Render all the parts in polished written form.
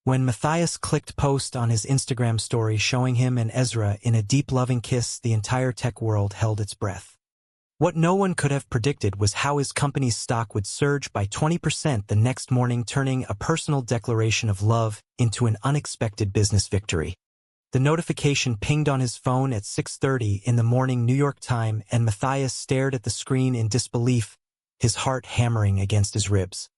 When Matthias clicked post on his Instagram story showing him and Ezra in a deep loving kiss, the entire tech world held its breath. What no one could have predicted was how his company's stock would surge by 20% the next morning, turning a personal declaration of love into an unexpected business victory. The notification pinged on his phone at 6:30 in the morning New York time, and Matthias stared at the screen in disbelief, his heart hammering against his ribs.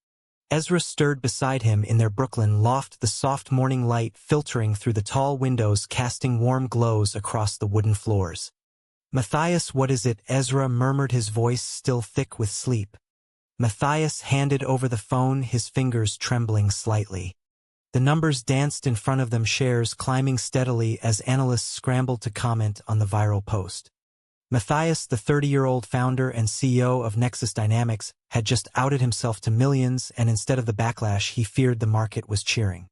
Ezra stirred beside him in their Brooklyn loft, the soft morning light filtering through the tall windows, casting warm glows across the wooden floors. "Matthias, what is it?" Ezra murmured, his voice still thick with sleep. Matthias handed over the phone, his fingers trembling slightly. The numbers danced in front of them, shares climbing steadily as analysts scrambled to comment on the viral post. Matthias, the 30-year-old founder and CEO of Nexus Dynamics, had just outed himself to millions, and instead of the backlash he feared, the market was cheering.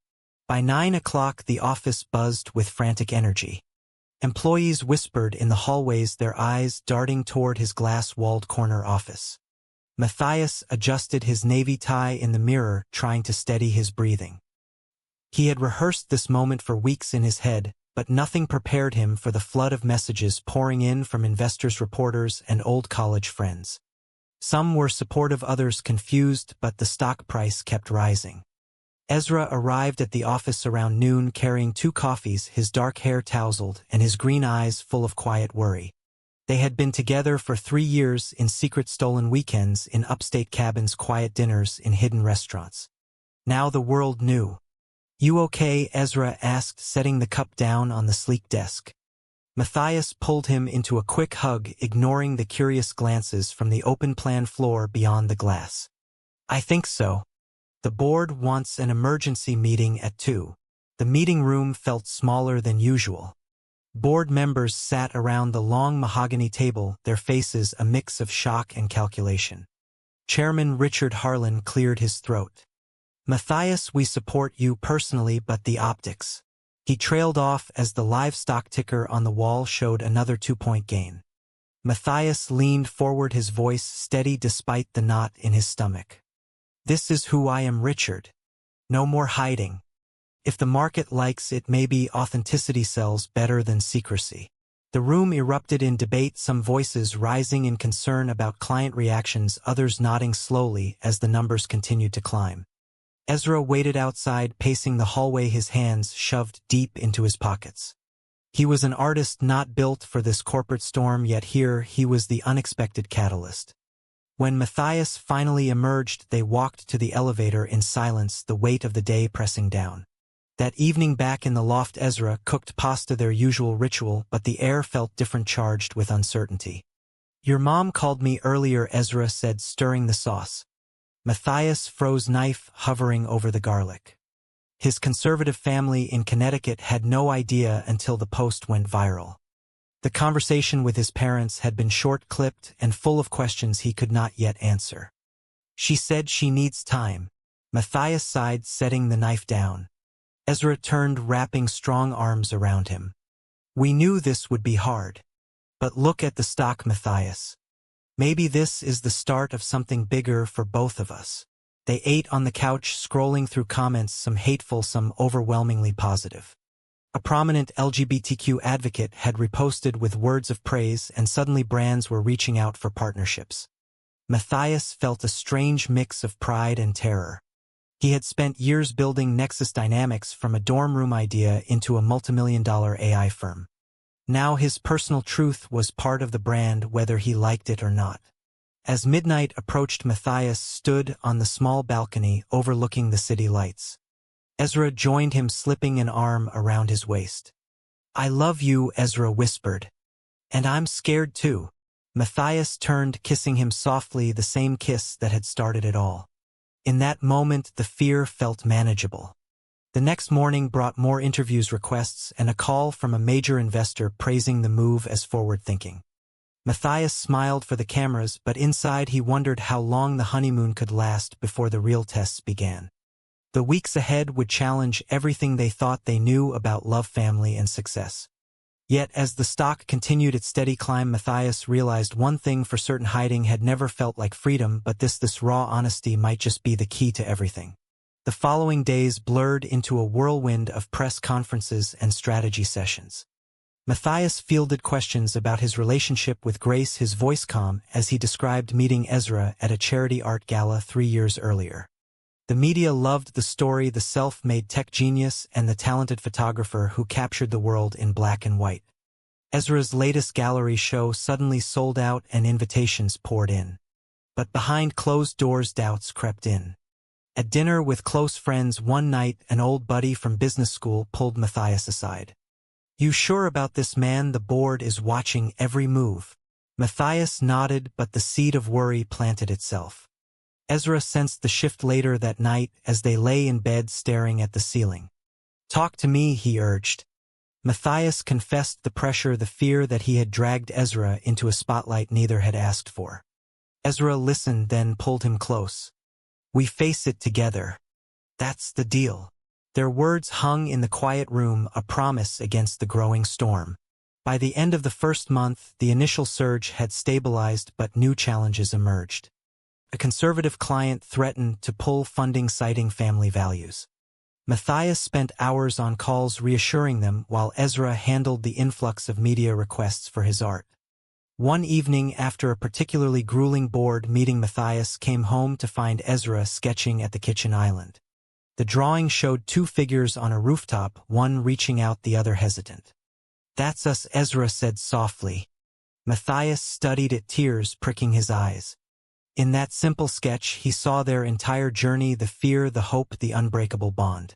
By 9 o'clock, the office buzzed with frantic energy. Employees whispered in the hallways, their eyes darting toward his glass-walled corner office. Matthias adjusted his navy tie in the mirror, trying to steady his breathing. He had rehearsed this moment for weeks in his head, but nothing prepared him for the flood of messages pouring in from investors, reporters, and old college friends. Some were supportive, others confused, but the stock price kept rising. Ezra arrived at the office around noon, carrying 2 coffees, his dark hair tousled and his green eyes full of quiet worry. They had been together for 3 years, in secret stolen weekends, in upstate cabins, quiet dinners in hidden restaurants. Now the world knew. "You okay?" Ezra asked, setting the cup down on the sleek desk. Matthias pulled him into a quick hug, ignoring the curious glances from the open-plan floor beyond the glass. "I think so. The board wants an emergency meeting at 2. The meeting room felt smaller than usual. Board members sat around the long mahogany table, their faces a mix of shock and calculation. Chairman Richard Harlan cleared his throat. "Matthias, we support you personally, but the optics." He trailed off as the live stock ticker on the wall showed another 2-point gain. Matthias leaned forward, his voice steady despite the knot in his stomach. "This is who I am, Richard. No more hiding. If the market likes it, maybe authenticity sells better than secrecy." The room erupted in debate, some voices rising in concern about client reactions, others nodding slowly as the numbers continued to climb. Ezra waited outside, pacing the hallway, his hands shoved deep into his pockets. He was an artist not built for this corporate storm, yet here he was the unexpected catalyst. When Matthias finally emerged, they walked to the elevator in silence, the weight of the day pressing down. That evening back in the loft, Ezra cooked pasta, their usual ritual, but the air felt different, charged with uncertainty. "Your mom called me earlier," Ezra said, stirring the sauce. Matthias froze, knife hovering over the garlic. His conservative family in Connecticut had no idea until the post went viral. The conversation with his parents had been short-clipped and full of questions he could not yet answer. "She said she needs time." Matthias sighed, setting the knife down. Ezra turned, wrapping strong arms around him. "We knew this would be hard. But look at the stock, Matthias. Maybe this is the start of something bigger for both of us." They ate on the couch, scrolling through comments, some hateful, some overwhelmingly positive. A prominent LGBTQ advocate had reposted with words of praise, and suddenly brands were reaching out for partnerships. Matthias felt a strange mix of pride and terror. He had spent years building Nexus Dynamics from a dorm room idea into a multimillion-dollar AI firm. Now his personal truth was part of the brand, whether he liked it or not. As midnight approached, Matthias stood on the small balcony overlooking the city lights. Ezra joined him, slipping an arm around his waist. "I love you," Ezra whispered. "And I'm scared too." Matthias turned, kissing him softly, the same kiss that had started it all. In that moment, the fear felt manageable. The next morning brought more interviews requests and a call from a major investor praising the move as forward-thinking. Matthias smiled for the cameras, but inside he wondered how long the honeymoon could last before the real tests began. The weeks ahead would challenge everything they thought they knew about love, family, and success. Yet as the stock continued its steady climb, Matthias realized one thing for certain: hiding had never felt like freedom, but this raw honesty might just be the key to everything. The following days blurred into a whirlwind of press conferences and strategy sessions. Matthias fielded questions about his relationship with Grace, his voice calm as he described meeting Ezra at a charity art gala 3 years earlier. The media loved the story, the self-made tech genius and the talented photographer who captured the world in black and white. Ezra's latest gallery show suddenly sold out and invitations poured in. But behind closed doors doubts crept in. At dinner with close friends one night, an old buddy from business school pulled Matthias aside. "You sure about this, man? The board is watching every move." Matthias nodded, but the seed of worry planted itself. Ezra sensed the shift later that night as they lay in bed staring at the ceiling. "Talk to me," he urged. Matthias confessed the pressure, the fear that he had dragged Ezra into a spotlight neither had asked for. Ezra listened, then pulled him close. "We face it together. That's the deal." Their words hung in the quiet room, a promise against the growing storm. By the end of the first month, the initial surge had stabilized, but new challenges emerged. A conservative client threatened to pull funding citing family values. Matthias spent hours on calls reassuring them while Ezra handled the influx of media requests for his art. One evening, after a particularly grueling board meeting, Matthias came home to find Ezra sketching at the kitchen island. The drawing showed 2 figures on a rooftop, one reaching out, the other hesitant. "That's us," Ezra said softly. Matthias studied it, tears pricking his eyes. In that simple sketch, he saw their entire journey, the fear, the hope, the unbreakable bond.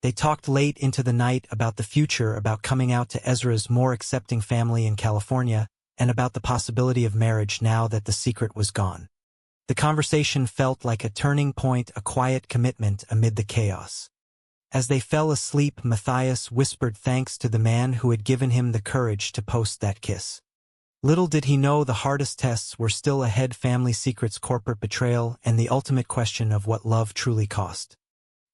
They talked late into the night about the future, about coming out to Ezra's more accepting family in California, and about the possibility of marriage now that the secret was gone. The conversation felt like a turning point, a quiet commitment amid the chaos. As they fell asleep, Matthias whispered thanks to the man who had given him the courage to post that kiss. Little did he know the hardest tests were still ahead: family secrets, corporate betrayal, and the ultimate question of what love truly cost.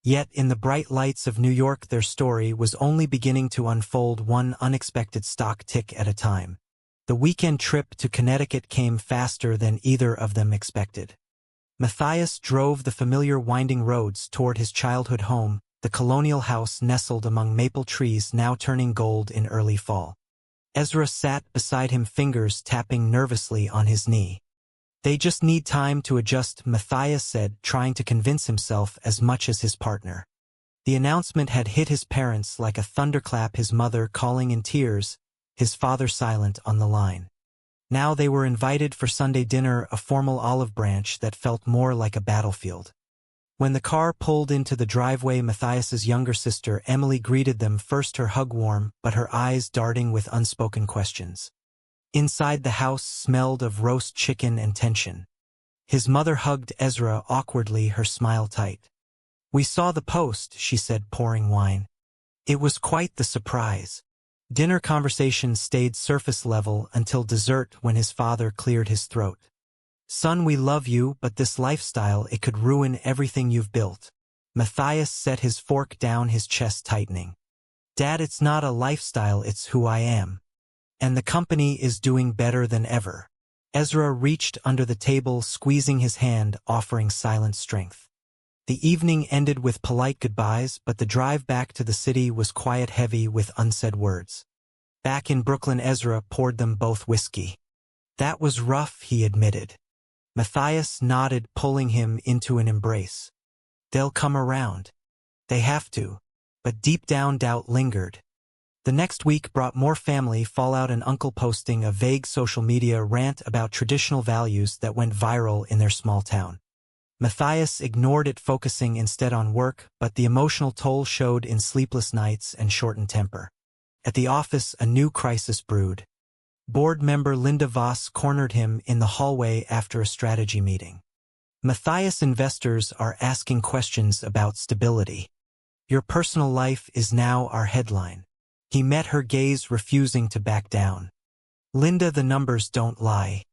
Yet in the bright lights of New York, their story was only beginning to unfold, one unexpected stock tick at a time. The weekend trip to Connecticut came faster than either of them expected. Matthias drove the familiar winding roads toward his childhood home, the colonial house nestled among maple trees now turning gold in early fall. Ezra sat beside him, fingers tapping nervously on his knee. "They just need time to adjust," Matthias said, trying to convince himself as much as his partner. The announcement had hit his parents like a thunderclap, his mother calling in tears, his father silent on the line. Now they were invited for Sunday dinner, a formal olive branch that felt more like a battlefield. When the car pulled into the driveway, Matthias's younger sister Emily greeted them, first her hug warm, but her eyes darting with unspoken questions. Inside, the house smelled of roast chicken and tension. His mother hugged Ezra awkwardly, her smile tight. "We saw the post," she said, pouring wine. It was quite the surprise. Dinner conversation stayed surface level until dessert, when his father cleared his throat. "Son, we love you, but this lifestyle, it could ruin everything you've built." Matthias set his fork down, his chest tightening. "Dad, it's not a lifestyle, it's who I am. And the company is doing better than ever." Ezra reached under the table, squeezing his hand, offering silent strength. The evening ended with polite goodbyes, but the drive back to the city was quiet, heavy with unsaid words. Back in Brooklyn, Ezra poured them both whiskey. "That was rough," he admitted. Matthias nodded, pulling him into an embrace. "They'll come around. They have to." But deep down, doubt lingered. The next week brought more family fallout, an uncle posting a vague social media rant about traditional values that went viral in their small town. Matthias ignored it, focusing instead on work, but the emotional toll showed in sleepless nights and shortened temper. At the office, a new crisis brewed. Board member Linda Voss cornered him in the hallway after a strategy meeting. "Matthias, investors are asking questions about stability. Your personal life is now our headline." He met her gaze, refusing to back down. "Linda, the numbers don't lie.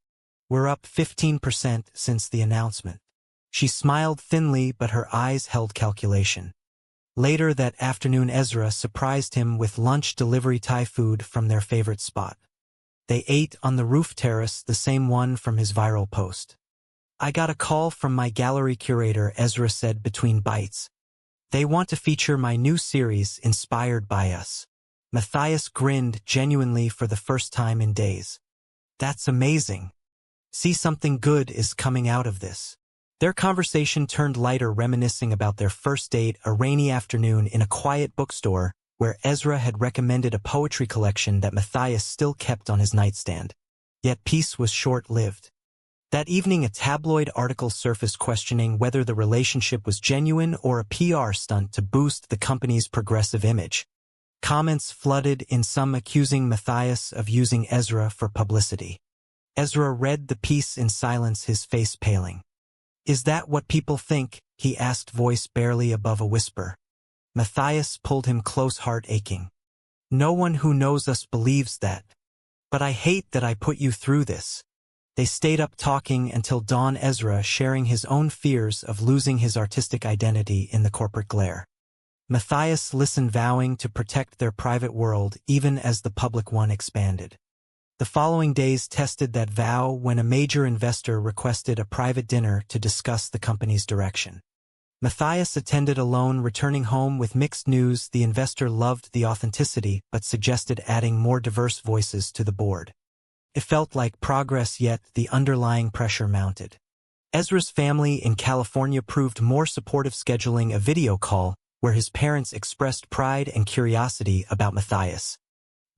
We're up 15% since the announcement." She smiled thinly, but her eyes held calculation. Later that afternoon, Ezra surprised him with lunch delivery Thai food from their favorite spot. They ate on the roof terrace, the same one from his viral post. "I got a call from my gallery curator," Ezra said between bites. They want to feature my new series inspired by us. Matthias grinned genuinely for the first time in days. That's amazing. See, something good is coming out of this. Their conversation turned lighter, reminiscing about their first date, a rainy afternoon in a quiet bookstore where Ezra had recommended a poetry collection that Matthias still kept on his nightstand. Yet peace was short-lived. That evening, a tabloid article surfaced questioning whether the relationship was genuine or a PR stunt to boost the company's progressive image. Comments flooded in, some accusing Matthias of using Ezra for publicity. Ezra read the piece in silence, his face paling. "Is that what people think?" he asked, voice barely above a whisper. Matthias pulled him close, heart aching. "No one who knows us believes that. But I hate that I put you through this." They stayed up talking until dawn, Ezra sharing his own fears of losing his artistic identity in the corporate glare. Matthias listened, vowing to protect their private world even as the public one expanded. The following days tested that vow when a major investor requested a private dinner to discuss the company's direction. Matthias attended alone, returning home with mixed news. The investor loved the authenticity but suggested adding more diverse voices to the board. It felt like progress, yet the underlying pressure mounted. Ezra's family in California proved more supportive, scheduling a video call where his parents expressed pride and curiosity about Matthias.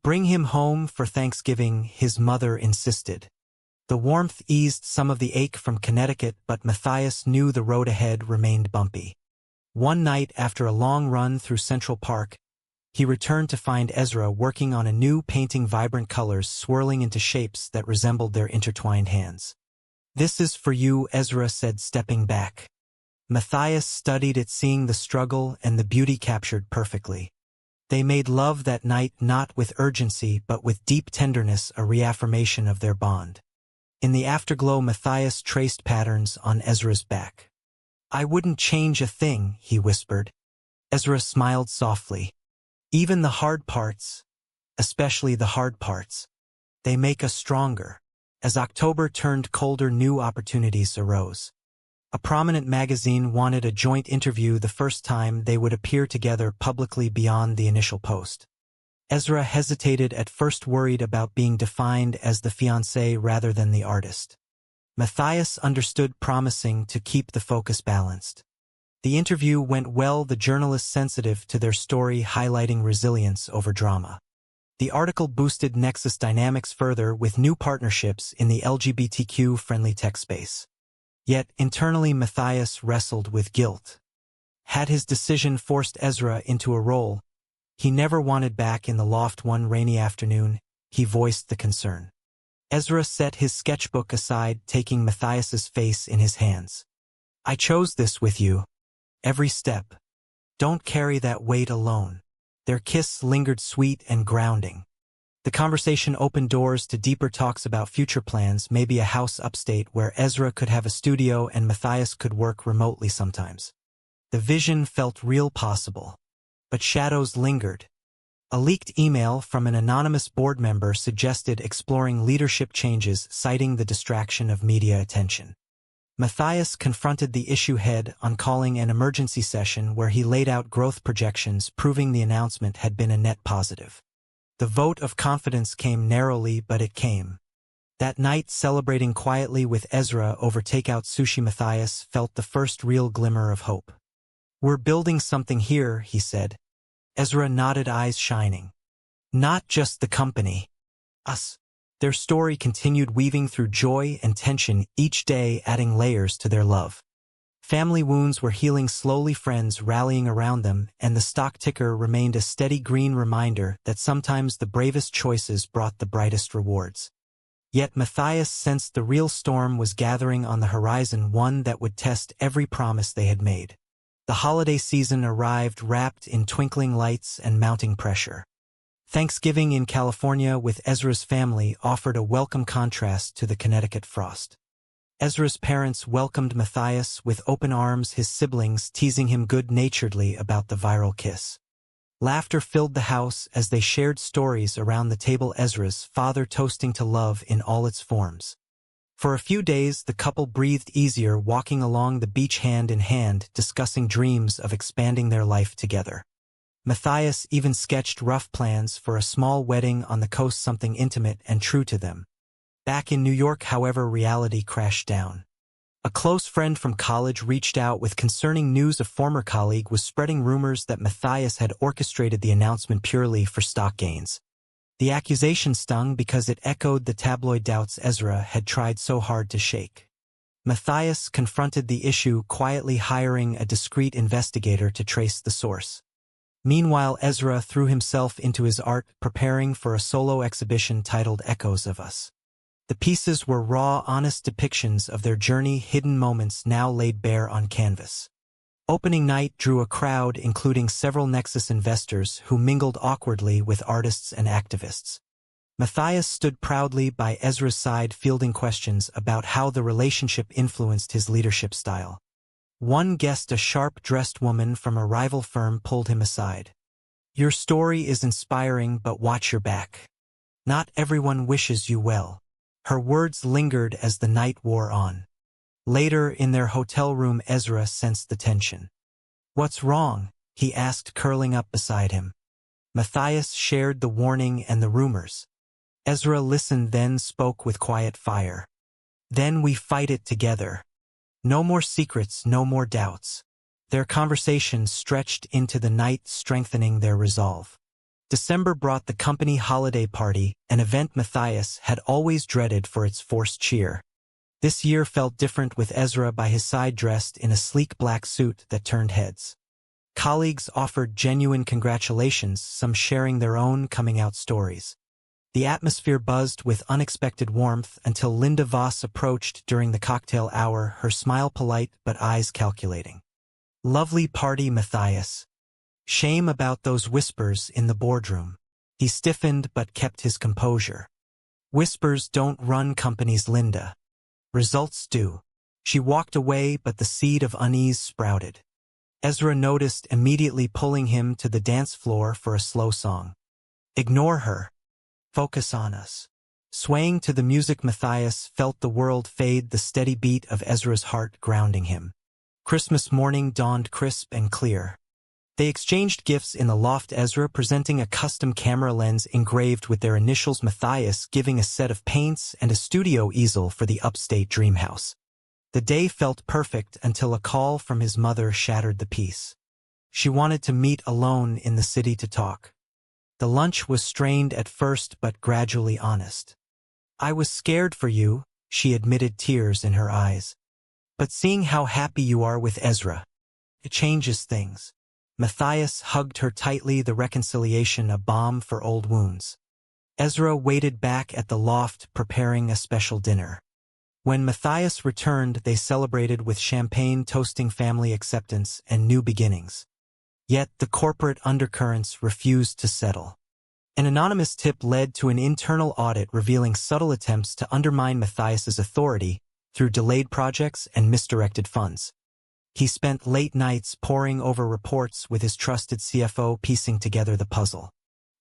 "Bring him home for Thanksgiving," his mother insisted. The warmth eased some of the ache from Connecticut, but Matthias knew the road ahead remained bumpy. One night, after a long run through Central Park, he returned to find Ezra working on a new painting, vibrant colors swirling into shapes that resembled their intertwined hands. "This is for you," Ezra said, stepping back. Matthias studied it, seeing the struggle and the beauty captured perfectly. They made love that night, not with urgency but with deep tenderness, a reaffirmation of their bond. In the afterglow, Matthias traced patterns on Ezra's back. "I wouldn't change a thing," he whispered. Ezra smiled softly. "Even the hard parts, especially the hard parts, they make us stronger." As October turned colder, new opportunities arose. A prominent magazine wanted a joint interview, the first time they would appear together publicly beyond the initial post. Ezra hesitated at first, worried about being defined as the fiancé rather than the artist. Matthias understood, promising to keep the focus balanced. The interview went well, the journalist sensitive to their story, highlighting resilience over drama. The article boosted Nexus dynamics further with new partnerships in the LGBTQ-friendly tech space. Yet, internally, Matthias wrestled with guilt. Had his decision forced Ezra into a role he never wanted back? In the loft one rainy afternoon, he voiced the concern. Ezra set his sketchbook aside, taking Matthias's face in his hands. "I chose this with you. Every step. Don't carry that weight alone." Their kiss lingered, sweet and grounding. The conversation opened doors to deeper talks about future plans, maybe a house upstate where Ezra could have a studio and Matthias could work remotely sometimes. The vision felt real, possible. But shadows lingered. A leaked email from an anonymous board member suggested exploring leadership changes, citing the distraction of media attention. Matthias confronted the issue head-on, calling an emergency session where he laid out growth projections, proving the announcement had been a net positive. The vote of confidence came narrowly, but it came. That night, celebrating quietly with Ezra over takeout sushi, Matthias felt the first real glimmer of hope. "We're building something here," he said. Ezra nodded, eyes shining. "Not just the company. Us." Their story continued, weaving through joy and tension, each day adding layers to their love. Family wounds were healing slowly, friends rallying around them, and the stock ticker remained a steady green reminder that sometimes the bravest choices brought the brightest rewards. Yet Matthias sensed the real storm was gathering on the horizon, one that would test every promise they had made. The holiday season arrived, wrapped in twinkling lights and mounting pressure. Thanksgiving in California with Ezra's family offered a welcome contrast to the Connecticut frost. Ezra's parents welcomed Matthias with open arms, his siblings teasing him good-naturedly about the viral kiss. Laughter filled the house as they shared stories around the table, Ezra's father toasting to love in all its forms. For a few days, the couple breathed easier, walking along the beach hand in hand, discussing dreams of expanding their life together. Matthias even sketched rough plans for a small wedding on the coast, something intimate and true to them. Back in New York, however, reality crashed down. A close friend from college reached out with concerning news. A former colleague was spreading rumors that Matthias had orchestrated the announcement purely for stock gains. The accusation stung because it echoed the tabloid doubts Ezra had tried so hard to shake. Matthias confronted the issue, quietly hiring a discreet investigator to trace the source. Meanwhile, Ezra threw himself into his art, preparing for a solo exhibition titled Echoes of Us. The pieces were raw, honest depictions of their journey, hidden moments now laid bare on canvas. Opening night drew a crowd including several Nexus investors who mingled awkwardly with artists and activists. Matthias stood proudly by Ezra's side, fielding questions about how the relationship influenced his leadership style. One guest, a sharp-dressed woman from a rival firm, pulled him aside. "Your story is inspiring, but watch your back. Not everyone wishes you well." Her words lingered as the night wore on. Later, in their hotel room, Ezra sensed the tension. "What's wrong?" he asked, curling up beside him. Matthias shared the warning and the rumors. Ezra listened, then spoke with quiet fire. "Then we fight it together. No more secrets, no more doubts." Their conversation stretched into the night, strengthening their resolve. December brought the company holiday party, an event Matthias had always dreaded for its forced cheer. This year felt different, with Ezra by his side, dressed in a sleek black suit that turned heads. Colleagues offered genuine congratulations, some sharing their own coming-out stories. The atmosphere buzzed with unexpected warmth until Linda Voss approached during the cocktail hour, her smile polite but eyes calculating. "Lovely party, Matthias. Shame about those whispers in the boardroom." He stiffened but kept his composure. "Whispers don't run companies, Linda. Results do." She walked away, but the seed of unease sprouted. Ezra noticed, immediately pulling him to the dance floor for a slow song. "Ignore her. Focus on us." Swaying to the music, Matthias felt the world fade, the steady beat of Ezra's heart grounding him. Christmas morning dawned crisp and clear. They exchanged gifts in the loft, Ezra presenting a custom camera lens engraved with their initials, Matthias giving a set of paints and a studio easel for the upstate dream house. The day felt perfect until a call from his mother shattered the peace. She wanted to meet alone in the city to talk. The lunch was strained at first but gradually honest. "I was scared for you," she admitted, tears in her eyes. "But seeing how happy you are with Ezra, it changes things." Matthias hugged her tightly, the reconciliation a balm for old wounds. Ezra waited back at the loft, preparing a special dinner. When Matthias returned, they celebrated with champagne, toasting family acceptance and new beginnings. Yet the corporate undercurrents refused to settle. An anonymous tip led to an internal audit revealing subtle attempts to undermine Matthias's authority through delayed projects and misdirected funds. He spent late nights poring over reports with his trusted CFO, piecing together the puzzle.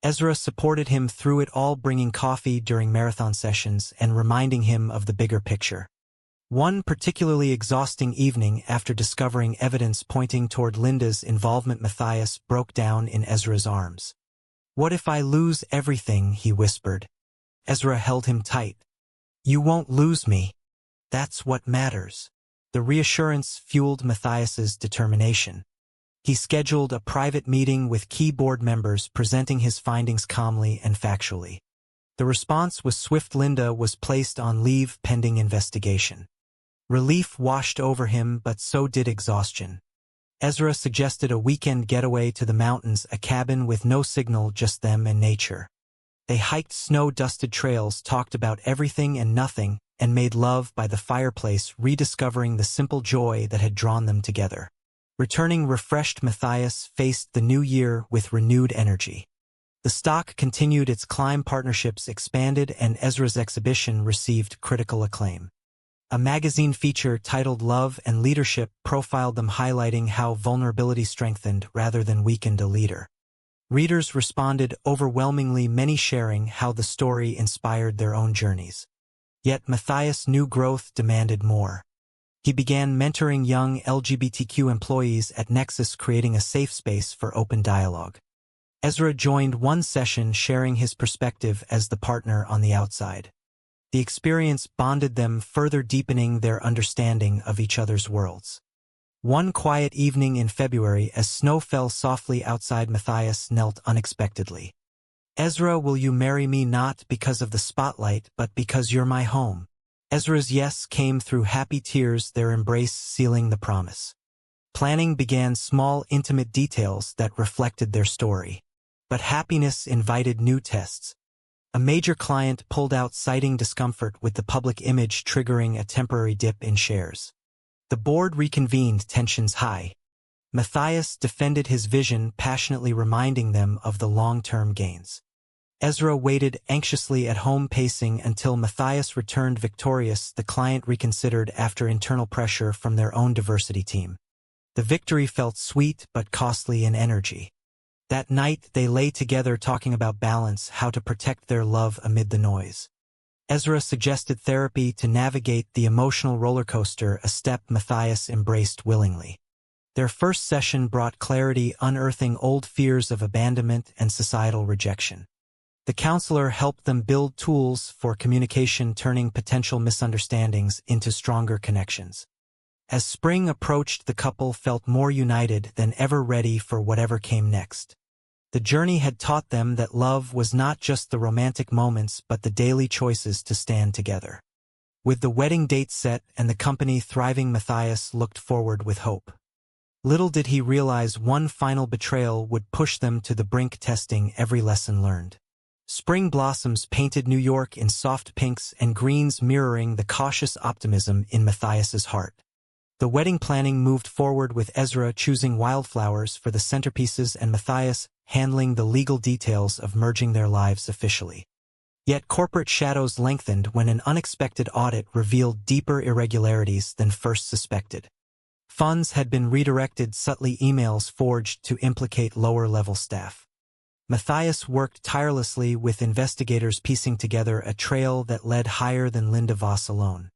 Ezra supported him through it all, bringing coffee during marathon sessions and reminding him of the bigger picture. One particularly exhausting evening, after discovering evidence pointing toward Linda's involvement, Matthias broke down in Ezra's arms. "What if I lose everything?" he whispered. Ezra held him tight. "You won't lose me. That's what matters." The reassurance fueled Matthias's determination. He scheduled a private meeting with key board members, presenting his findings calmly and factually. The response was swift. Linda was placed on leave pending investigation. Relief washed over him, but so did exhaustion. Ezra suggested a weekend getaway to the mountains, a cabin with no signal, just them and nature. They hiked snow-dusted trails, talked about everything and nothing, and made love by the fireplace, rediscovering the simple joy that had drawn them together. Returning refreshed, Matthias faced the new year with renewed energy. The stock continued its climb, partnerships expanded, and Ezra's exhibition received critical acclaim. A magazine feature titled Love and Leadership profiled them, highlighting how vulnerability strengthened rather than weakened a leader. Readers responded overwhelmingly, many sharing how the story inspired their own journeys. Yet Matthias knew growth demanded more. He began mentoring young LGBTQ employees at Nexus, creating a safe space for open dialogue. Ezra joined one session, sharing his perspective as the partner on the outside. The experience bonded them, further deepening their understanding of each other's worlds. One quiet evening in February, as snow fell softly outside, Matthias knelt unexpectedly. "Ezra, will you marry me, not because of the spotlight, but because you're my home?" Ezra's yes came through happy tears, their embrace sealing the promise. Planning began, small, intimate details that reflected their story. But happiness invited new tests. A major client pulled out, citing discomfort with the public image, triggering a temporary dip in shares. The board reconvened, tensions high. Matthias defended his vision, passionately reminding them of the long-term gains. Ezra waited anxiously at home, pacing until Matthias returned victorious. The client reconsidered after internal pressure from their own diversity team. The victory felt sweet but costly in energy. That night they lay together, talking about balance, how to protect their love amid the noise. Ezra suggested therapy to navigate the emotional roller coaster, a step Matthias embraced willingly. Their first session brought clarity, unearthing old fears of abandonment and societal rejection. The counselor helped them build tools for communication, turning potential misunderstandings into stronger connections. As spring approached, the couple felt more united than ever, ready for whatever came next. The journey had taught them that love was not just the romantic moments but the daily choices to stand together. With the wedding date set and the company thriving, Matthias looked forward with hope. Little did he realize one final betrayal would push them to the brink, testing every lesson learned. Spring blossoms painted New York in soft pinks and greens, mirroring the cautious optimism in Matthias's heart. The wedding planning moved forward, with Ezra choosing wildflowers for the centerpieces and Matthias handling the legal details of merging their lives officially. Yet corporate shadows lengthened when an unexpected audit revealed deeper irregularities than first suspected. Funds had been redirected, subtly emails forged to implicate lower-level staff. Matthias worked tirelessly, with investigators piecing together a trail that led higher than Linda Voss alone.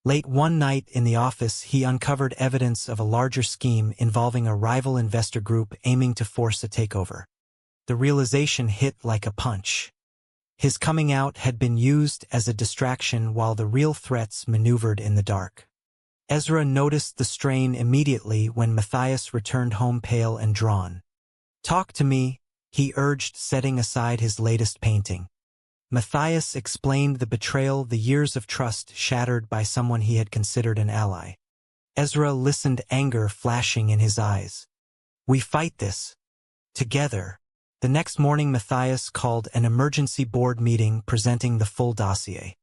Late one night in the office, he uncovered evidence of a larger scheme involving a rival investor group aiming to force a takeover. The realization hit like a punch. His coming out had been used as a distraction while the real threats maneuvered in the dark. Ezra noticed the strain immediately when Matthias returned home, pale and drawn. "Talk to me," he urged, setting aside his latest painting. Matthias explained the betrayal, the years of trust shattered by someone he had considered an ally. Ezra listened, anger flashing in his eyes. "We fight this together." The next morning, Matthias called an emergency board meeting, presenting the full dossier.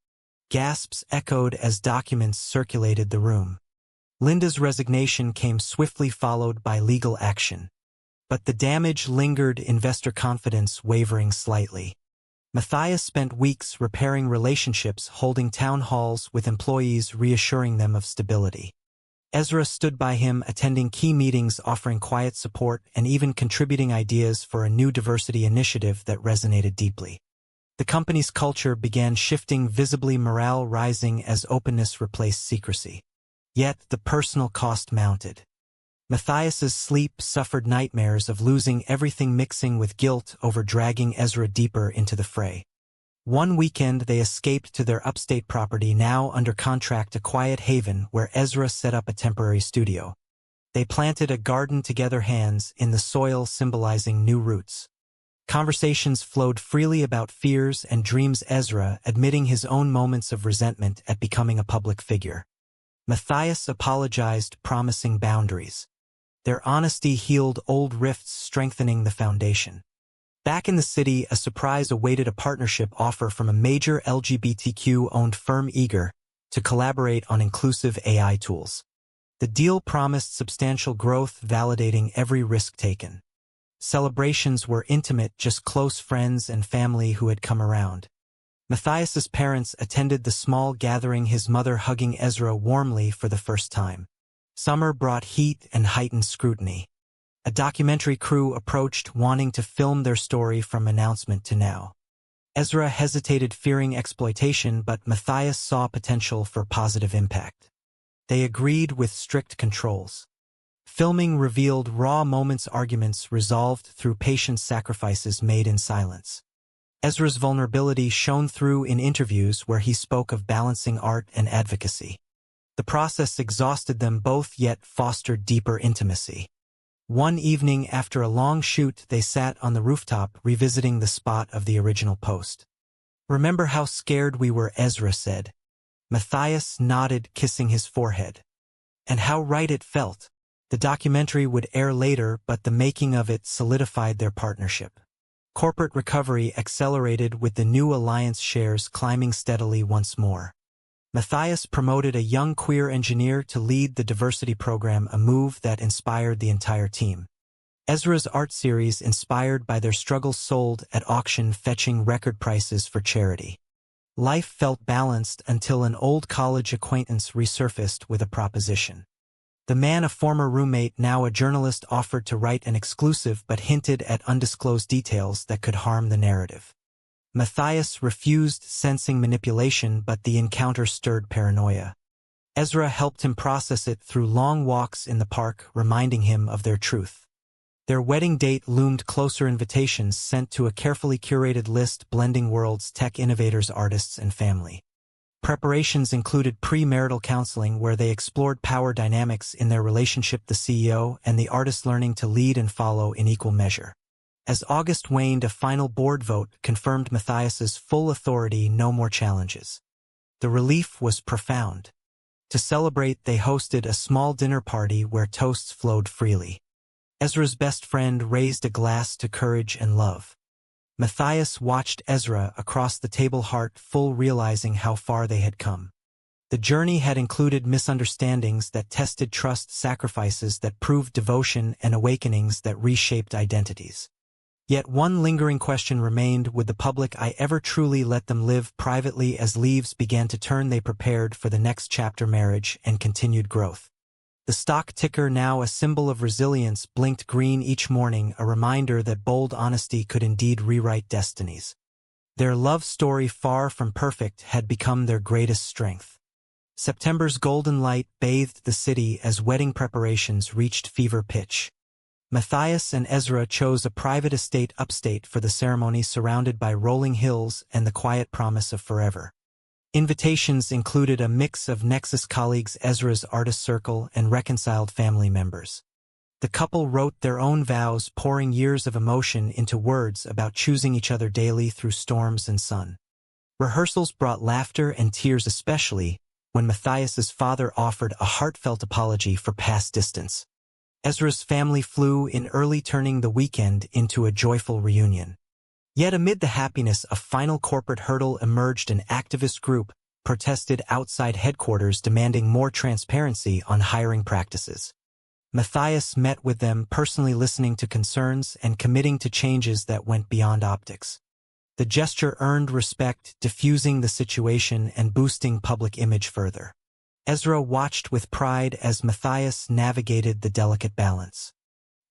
Gasps echoed as documents circulated the room. Linda's resignation came swiftly, followed by legal action. But the damage lingered, investor confidence wavering slightly. Matthias spent weeks repairing relationships, holding town halls with employees, reassuring them of stability. Ezra stood by him, attending key meetings, offering quiet support, and even contributing ideas for a new diversity initiative that resonated deeply. The company's culture began shifting, visibly, morale rising as openness replaced secrecy. Yet the personal cost mounted. Matthias's sleep suffered, nightmares of losing everything mixing with guilt over dragging Ezra deeper into the fray. One weekend they escaped to their upstate property, now under contract, a quiet haven where Ezra set up a temporary studio. They planted a garden together, hands in the soil symbolizing new roots. Conversations flowed freely about fears and dreams, Ezra admitting his own moments of resentment at becoming a public figure. Matthias apologized, promising boundaries. Their honesty healed old rifts, strengthening the foundation. Back in the city, a surprise awaited, a partnership offer from a major LGBTQ-owned firm eager to collaborate on inclusive AI tools. The deal promised substantial growth, validating every risk taken. Celebrations were intimate, just close friends and family who had come around. Matthias's parents attended the small gathering, his mother hugging Ezra warmly for the first time. Summer brought heat and heightened scrutiny. A documentary crew approached, wanting to film their story from announcement to now. Ezra hesitated, fearing exploitation, but Matthias saw potential for positive impact. They agreed with strict controls. Filming revealed raw moments, arguments resolved through patient sacrifices made in silence. Ezra's vulnerability shone through in interviews where he spoke of balancing art and advocacy. The process exhausted them both yet fostered deeper intimacy. One evening after a long shoot, they sat on the rooftop revisiting the spot of the original post. "Remember how scared we were?" Ezra said. Matthias nodded, kissing his forehead. And how right it felt. The documentary would air later, but the making of it solidified their partnership. Corporate recovery accelerated with the new alliance shares climbing steadily once more. Matthias promoted a young queer engineer to lead the diversity program, a move that inspired the entire team. Ezra's art series, inspired by their struggles, sold at auction, fetching record prices for charity. Life felt balanced until an old college acquaintance resurfaced with a proposition. The man, a former roommate, now a journalist, offered to write an exclusive but hinted at undisclosed details that could harm the narrative. Matthias refused, sensing manipulation, but the encounter stirred paranoia. Ezra helped him process it through long walks in the park, reminding him of their truth. Their wedding date loomed closer, invitations sent to a carefully curated list blending worlds, tech innovators, artists, and family. Preparations included premarital counseling where they explored power dynamics in their relationship, the CEO and the artist learning to lead and follow in equal measure. As August waned, a final board vote confirmed Matthias's full authority, no more challenges. The relief was profound. To celebrate, they hosted a small dinner party where toasts flowed freely. Ezra's best friend raised a glass to courage and love. Matthias watched Ezra across the table, heart full, realizing how far they had come. The journey had included misunderstandings that tested trust, sacrifices that proved devotion, and awakenings that reshaped identities. Yet one lingering question remained: would the public eye ever truly let them live privately? As leaves began to turn, they prepared for the next chapter: marriage and continued growth. The stock ticker, now a symbol of resilience, blinked green each morning, a reminder that bold honesty could indeed rewrite destinies. Their love story, far from perfect, had become their greatest strength. September's golden light bathed the city as wedding preparations reached fever pitch. Matthias and Ezra chose a private estate upstate for the ceremony, surrounded by rolling hills and the quiet promise of forever. Invitations included a mix of Nexus colleagues, Ezra's artist circle, and reconciled family members. The couple wrote their own vows, pouring years of emotion into words about choosing each other daily through storms and sun. Rehearsals brought laughter and tears, especially when Matthias's father offered a heartfelt apology for past distance. Ezra's family flew in early, turning the weekend into a joyful reunion. Yet amid the happiness, a final corporate hurdle emerged. An activist group protested outside headquarters, demanding more transparency on hiring practices. Matthias met with them, personally listening to concerns and committing to changes that went beyond optics. The gesture earned respect, diffusing the situation and boosting public image further. Ezra watched with pride as Matthias navigated the delicate balance.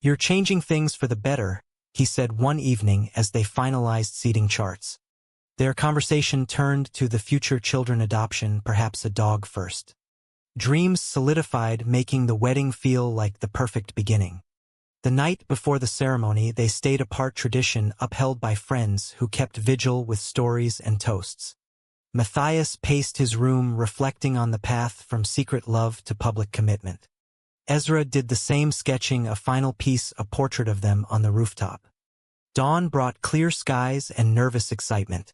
"You're changing things for the better," he said one evening as they finalized seating charts. Their conversation turned to the future: children, adoption, perhaps a dog first. Dreams solidified, making the wedding feel like the perfect beginning. The night before the ceremony, they stayed apart, tradition upheld by friends who kept vigil with stories and toasts. Matthias paced his room, reflecting on the path from secret love to public commitment. Ezra did the same, sketching a final piece, a portrait of them on the rooftop. Dawn brought clear skies and nervous excitement.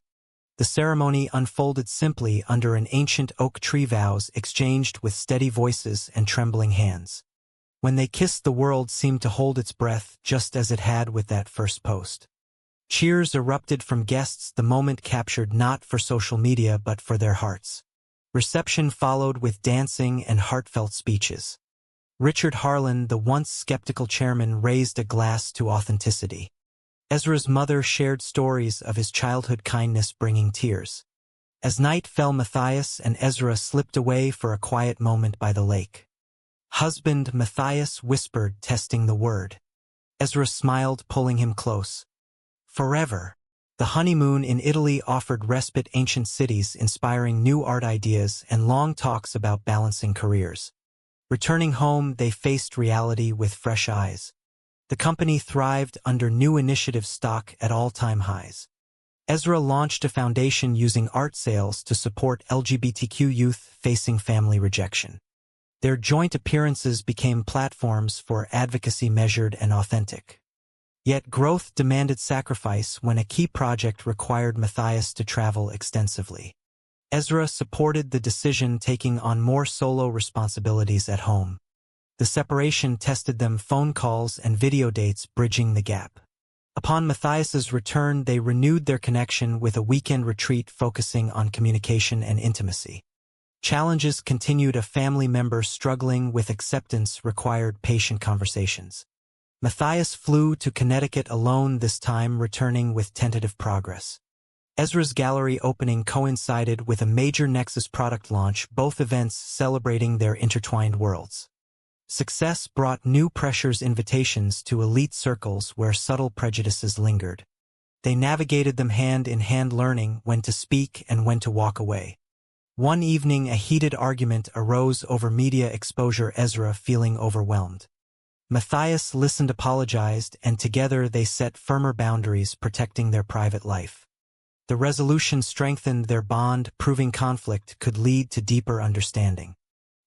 The ceremony unfolded simply under an ancient oak tree, vows exchanged with steady voices and trembling hands. When they kissed, the world seemed to hold its breath, just as it had with that first post. Cheers erupted from guests, the moment captured not for social media but for their hearts. Reception followed with dancing and heartfelt speeches. Richard Harlan, the once skeptical chairman, raised a glass to authenticity. Ezra's mother shared stories of his childhood kindness, bringing tears. As night fell, Matthias and Ezra slipped away for a quiet moment by the lake. "Husband," Matthias whispered, testing the word. Ezra smiled, pulling him close. "Forever." The honeymoon in Italy offered respite ancient cities inspiring new art ideas and long talks about balancing careers. Returning home, they faced reality with fresh eyes. The company thrived under new initiative stock at all-time highs. Ezra launched a foundation using art sales to support LGBTQ youth facing family rejection. Their joint appearances became platforms for advocacy measured and authentic. Yet growth demanded sacrifice when a key project required Matthias to travel extensively. Ezra supported the decision, taking on more solo responsibilities at home. The separation tested them, phone calls and video dates bridging the gap. Upon Matthias's return, they renewed their connection with a weekend retreat focusing on communication and intimacy. Challenges continued. A family member struggling with acceptance required patient conversations. Matthias flew to Connecticut alone, this time returning with tentative progress. Ezra's gallery opening coincided with a major Nexus product launch, both events celebrating their intertwined worlds. Success brought new pressures, invitations to elite circles where subtle prejudices lingered. They navigated them hand in hand, learning when to speak and when to walk away. One evening, a heated argument arose over media exposure, Ezra feeling overwhelmed. Matthias listened, apologized, and together they set firmer boundaries, protecting their private life. The resolution strengthened their bond, proving conflict could lead to deeper understanding.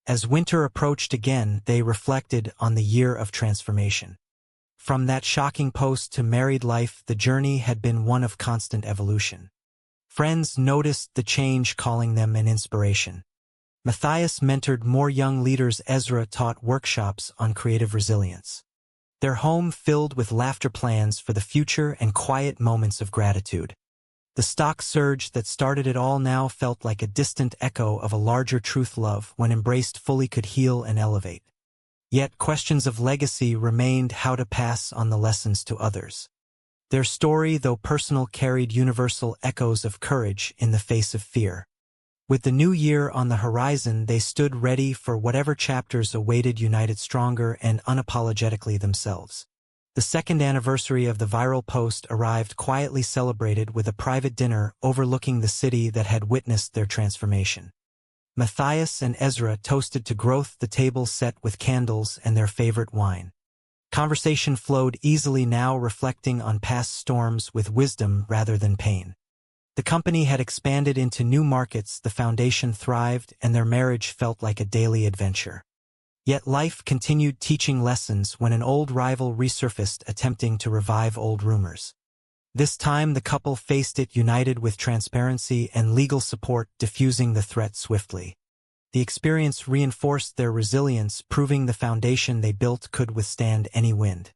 As winter approached again, they reflected on the year of transformation. From that shocking post to married life, the journey had been one of constant evolution. Friends noticed the change, calling them an inspiration. Matthias mentored more young leaders. Ezra taught workshops on creative resilience. Their home filled with laughter, plans for the future, and quiet moments of gratitude. The stock surge that started it all now felt like a distant echo of a larger truth: love, when embraced fully, could heal and elevate. Yet questions of legacy remained: how to pass on the lessons to others. Their story, though personal, carried universal echoes of courage in the face of fear. With the new year on the horizon, they stood ready for whatever chapters awaited, united, stronger, and unapologetically themselves. The second anniversary of the viral post arrived, quietly celebrated with a private dinner overlooking the city that had witnessed their transformation. Matthias and Ezra toasted to growth, the table set with candles and their favorite wine. Conversation flowed easily now, reflecting on past storms with wisdom rather than pain. The company had expanded into new markets, the foundation thrived, and their marriage felt like a daily adventure. Yet life continued, teaching lessons when an old rival resurfaced, attempting to revive old rumors. This time the couple faced it united with transparency and legal support, diffusing the threat swiftly. The experience reinforced their resilience, proving the foundation they built could withstand any wind.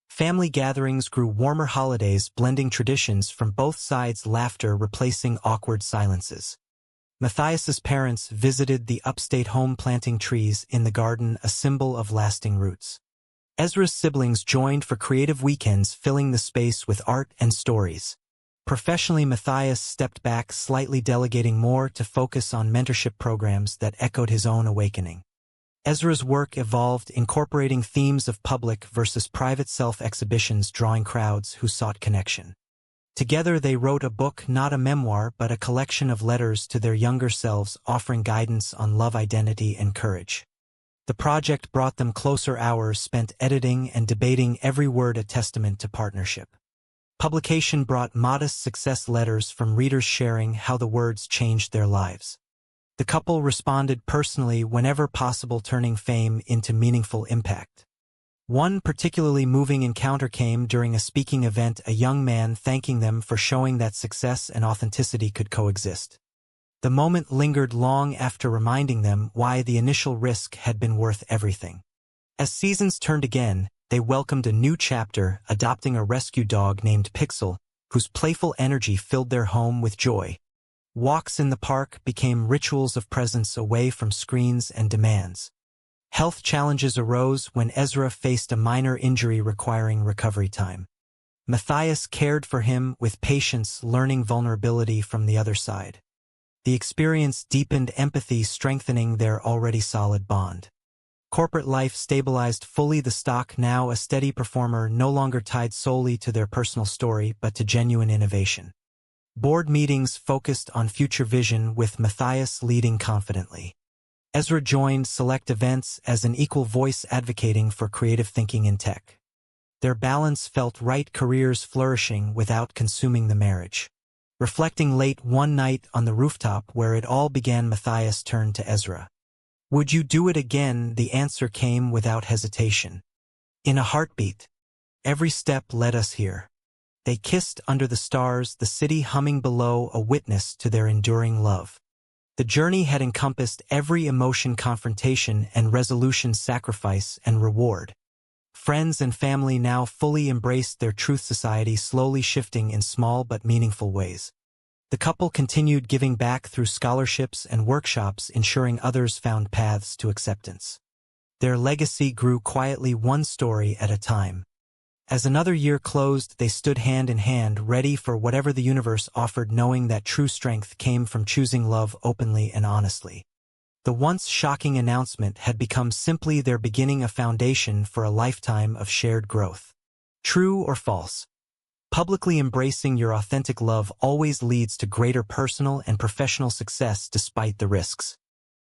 Family gatherings grew warmer, holidays blending traditions from both sides, laughter replacing awkward silences. Matthias's parents visited the upstate home, planting trees in the garden, a symbol of lasting roots. Ezra's siblings joined for creative weekends, filling the space with art and stories. Professionally, Matthias stepped back slightly, delegating more to focus on mentorship programs that echoed his own awakening. Ezra's work evolved, incorporating themes of public versus private self, exhibitions drawing crowds who sought connection. Together they wrote a book, not a memoir but a collection of letters to their younger selves, offering guidance on love, identity, and courage. The project brought them closer, hours spent editing and debating every word, a testament to partnership. Publication brought modest success, letters from readers sharing how the words changed their lives. The couple responded personally whenever possible, turning fame into meaningful impact. One particularly moving encounter came during a speaking event, a young man thanking them for showing that success and authenticity could coexist. The moment lingered long after, reminding them why the initial risk had been worth everything. As seasons turned again, they welcomed a new chapter, adopting a rescue dog named Pixel, whose playful energy filled their home with joy. Walks in the park became rituals of presence, away from screens and demands. Health challenges arose when Ezra faced a minor injury requiring recovery time. Matthias cared for him with patience, learning vulnerability from the other side. The experience deepened empathy, strengthening their already solid bond. Corporate life stabilized fully, the stock now a steady performer, no longer tied solely to their personal story but to genuine innovation. Board meetings focused on future vision, with Matthias leading confidently. Ezra joined select events as an equal voice, advocating for creative thinking in tech. Their balance felt right, careers flourishing without consuming the marriage. Reflecting late one night on the rooftop where it all began, Matthias turned to Ezra. "Would you do it again?" The answer came without hesitation. "In a heartbeat. Every step led us here." They kissed under the stars, the city humming below, a witness to their enduring love. The journey had encompassed every emotion, confrontation and resolution, sacrifice and reward. Friends and family now fully embraced their truth, society slowly shifting in small but meaningful ways. The couple continued giving back through scholarships and workshops, ensuring others found paths to acceptance. Their legacy grew quietly, one story at a time. As another year closed, they stood hand in hand, ready for whatever the universe offered, knowing that true strength came from choosing love openly and honestly. The once shocking announcement had become simply their beginning, a foundation for a lifetime of shared growth. True or false? Publicly embracing your authentic love always leads to greater personal and professional success, despite the risks.